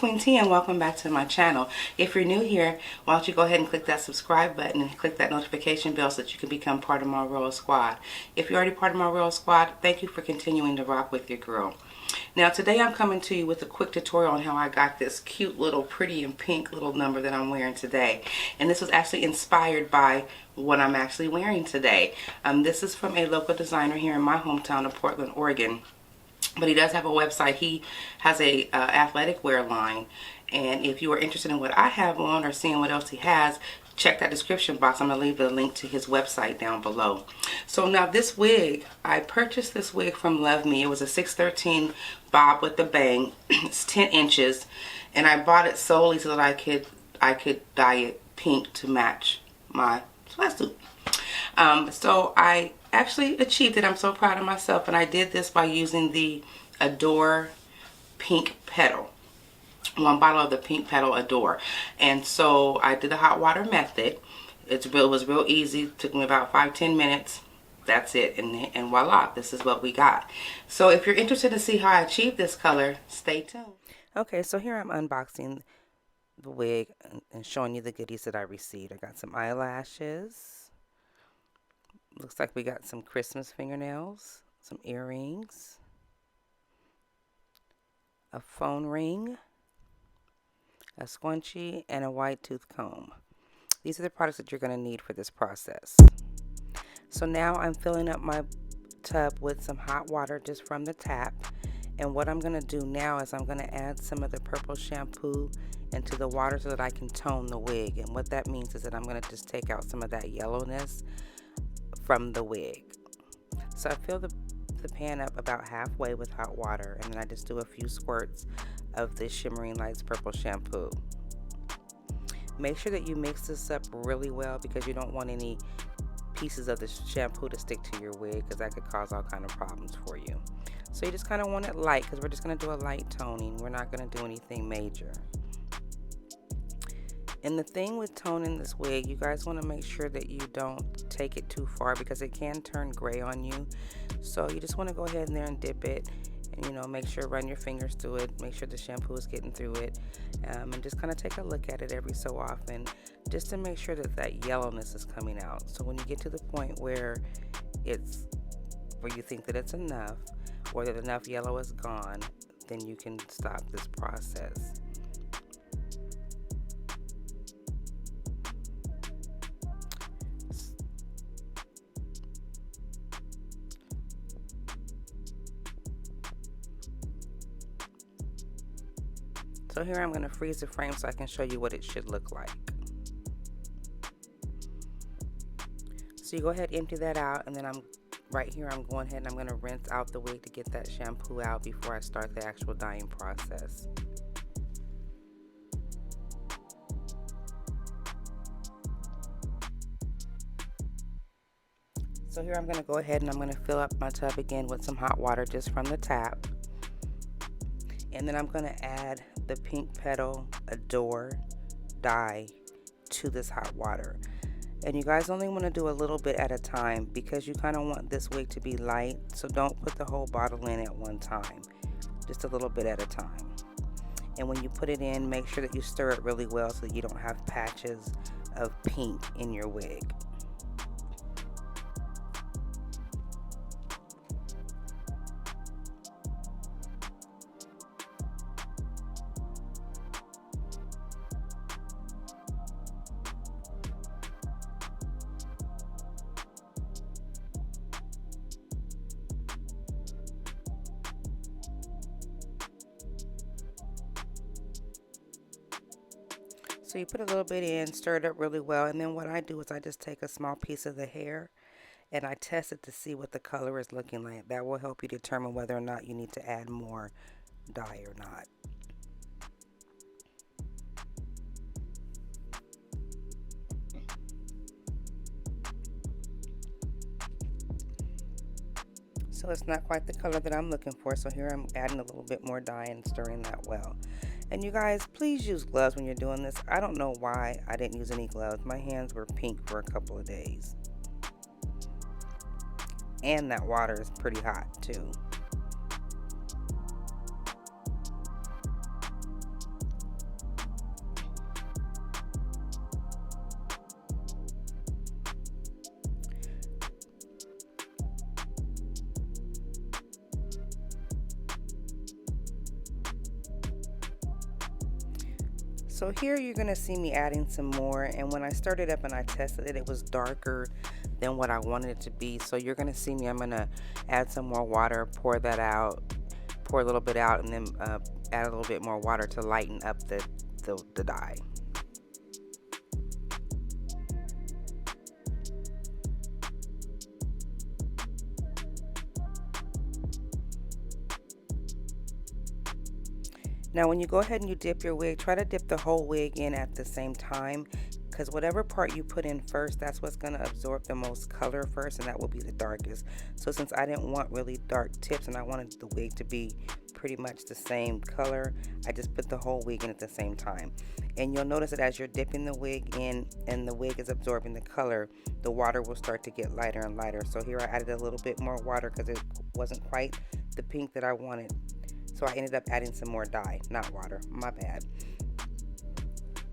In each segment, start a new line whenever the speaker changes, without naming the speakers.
Queen T and welcome back to my channel. If you're new here, why don't you go ahead and click that subscribe button and click that notification bell so that you can become part of my Royal Squad. If you're already part of my Royal Squad, thank you for continuing to rock with your girl. Now today I'm coming to you with a quick tutorial on how I got this cute little pretty and pink little number that I'm wearing today. And this was actually inspired by what I'm actually wearing today. This is from a local designer here in my hometown of Portland, Oregon. But he does have a website. He has a athletic wear line, and if you are interested in what I have on or seeing what else he has, check that description box. I'm going to leave the link to his website down below. So now this wig, I purchased this wig from LuvMe. It was a 613 bob with the bang. It's 10 inches, and I bought it solely so that I could dye it pink to match my sweatsuit. So I actually achieved it. I'm so proud of myself, and I did this by using the Adore Pink Petal. One bottle of the Pink Petal Adore. And so I did the hot water method. It was real easy. It took me about 5-10 minutes. That's it, and voila, this is what we got. So if you're interested to see how I achieved this color, stay tuned. Okay, so here I'm unboxing the wig and showing you the goodies that I received. I got some eyelashes. Looks like we got some Christmas fingernails, some earrings, a phone ring, a scrunchie, and a white tooth comb. These are the products that you're going to need for this process. So now I'm filling up my tub with some hot water just from the tap. And what I'm going to do now is I'm going to add some of the purple shampoo into the water so that I can tone the wig. And what that means is that I'm going to just take out some of that yellowness from the wig. So I fill the pan up about halfway with hot water, and then I just do a few squirts of this Shimmering Lights purple shampoo. Make sure that you mix this up really well because you don't want any pieces of the shampoo to stick to your wig, because that could cause all kind of problems for you. So you just kind of want it light, because we're just going to do a light toning. We're not going to do anything major. And the thing with toning this wig, you guys want to make sure that you don't take it too far because it can turn gray on you. So you just want to go ahead in there and dip it, and you know, make sure, run your fingers through it, make sure the shampoo is getting through it, and just kind of take a look at it every so often just to make sure that that yellowness is coming out. So when you get to the point where you think that it's enough, or that enough yellow is gone, then you can stop this process. So here I'm going to freeze the frame so I can show you what it should look like. So you go ahead, empty that out, and then right here I'm going ahead and I'm going to rinse out the wig to get that shampoo out before I start the actual dyeing process. So here I'm going to go ahead and I'm going to fill up my tub again with some hot water just from the tap. And then I'm going to add the Pink Petal Adore dye to this hot water. And you guys only want to do a little bit at a time because you kind of want this wig to be light. So don't put the whole bottle in at one time. Just a little bit at a time. And when you put it in, make sure that you stir it really well so that you don't have patches of pink in your wig. So you put a little bit in, stir it up really well, and then what I do is I just take a small piece of the hair and I test it to see what the color is looking like. That will help you determine whether or not you need to add more dye or not. So it's not quite the color that I'm looking for, so here I'm adding a little bit more dye and stirring that well. And you guys, please use gloves when you're doing this. I don't know why I didn't use any gloves. My hands were pink for a couple of days. And that water is pretty hot too. So here you're going to see me adding some more, and when I started up and I tested it, it was darker than what I wanted it to be. So you're going to see me, I'm going to add some more water, pour that out, pour a little bit out, and then add a little bit more water to lighten up the dye. Now when you go ahead and you dip your wig, try to dip the whole wig in at the same time, because whatever part you put in first, that's what's going to absorb the most color first, and that will be the darkest. So since I didn't want really dark tips and I wanted the wig to be pretty much the same color, I just put the whole wig in at the same time. And you'll notice that as you're dipping the wig in and the wig is absorbing the color, the water will start to get lighter and lighter. So here I added a little bit more water because it wasn't quite the pink that I wanted. So I ended up adding some more dye, not water, my bad.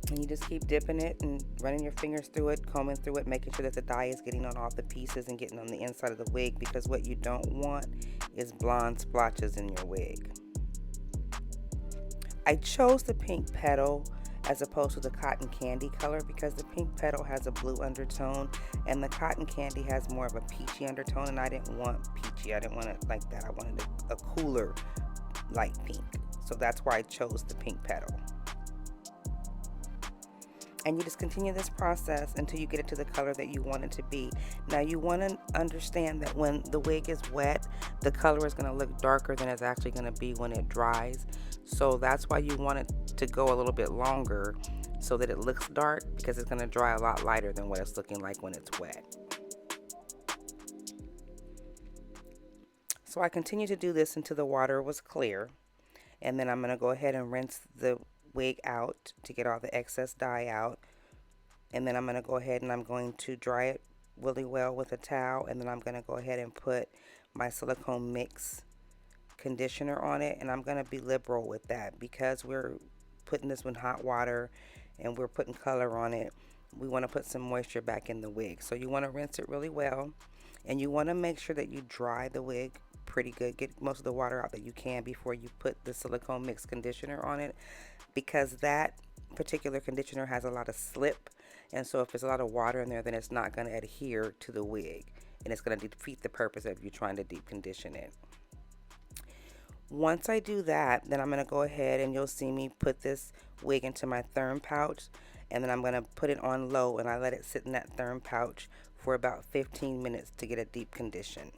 And you just keep dipping it and running your fingers through it, combing through it, making sure that the dye is getting on all the pieces and getting on the inside of the wig, because what you don't want is blonde splotches in your wig. I chose the pink Petal as opposed to the cotton candy color because the pink Petal has a blue undertone and the cotton candy has more of a peachy undertone, and I didn't want peachy. I didn't want it like that. I wanted a cooler light pink. So that's why I chose the pink Petal. And you just continue this process until you get it to the color that you want it to be. Now you want to understand that when the wig is wet, the color is going to look darker than it's actually going to be when it dries. So that's why you want it to go a little bit longer so that it looks dark, because it's going to dry a lot lighter than what it's looking like when it's wet. So I continued to do this until the water was clear, and then I'm going to go ahead and rinse the wig out to get all the excess dye out, and then I'm going to go ahead and I'm going to dry it really well with a towel, and then I'm going to go ahead and put my silicone mix conditioner on it, and I'm going to be liberal with that because we're putting this in hot water and we're putting color on it. We want to put some moisture back in the wig, so you want to rinse it really well, and you want to make sure that you dry the wig pretty good. Get most of the water out that you can before you put the silicone mix conditioner on it, because that particular conditioner has a lot of slip, and so if there's a lot of water in there, then it's not going to adhere to the wig and it's going to defeat the purpose of you trying to deep condition it. Once I do that, then I'm going to go ahead and you'll see me put this wig into my Thermpouch, and then I'm going to put it on low and I let it sit in that Thermpouch for about 15 minutes to get a deep condition.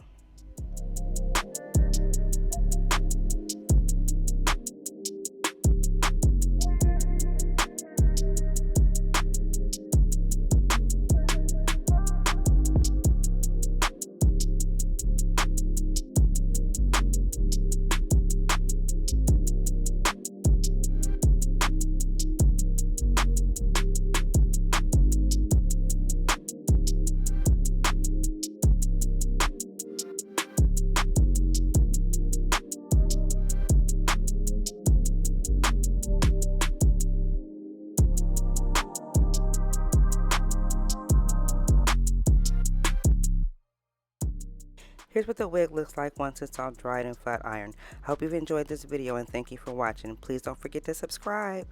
Here's what the wig looks like once it's all dried and flat ironed. I hope you've enjoyed this video and thank you for watching. Please don't forget to subscribe.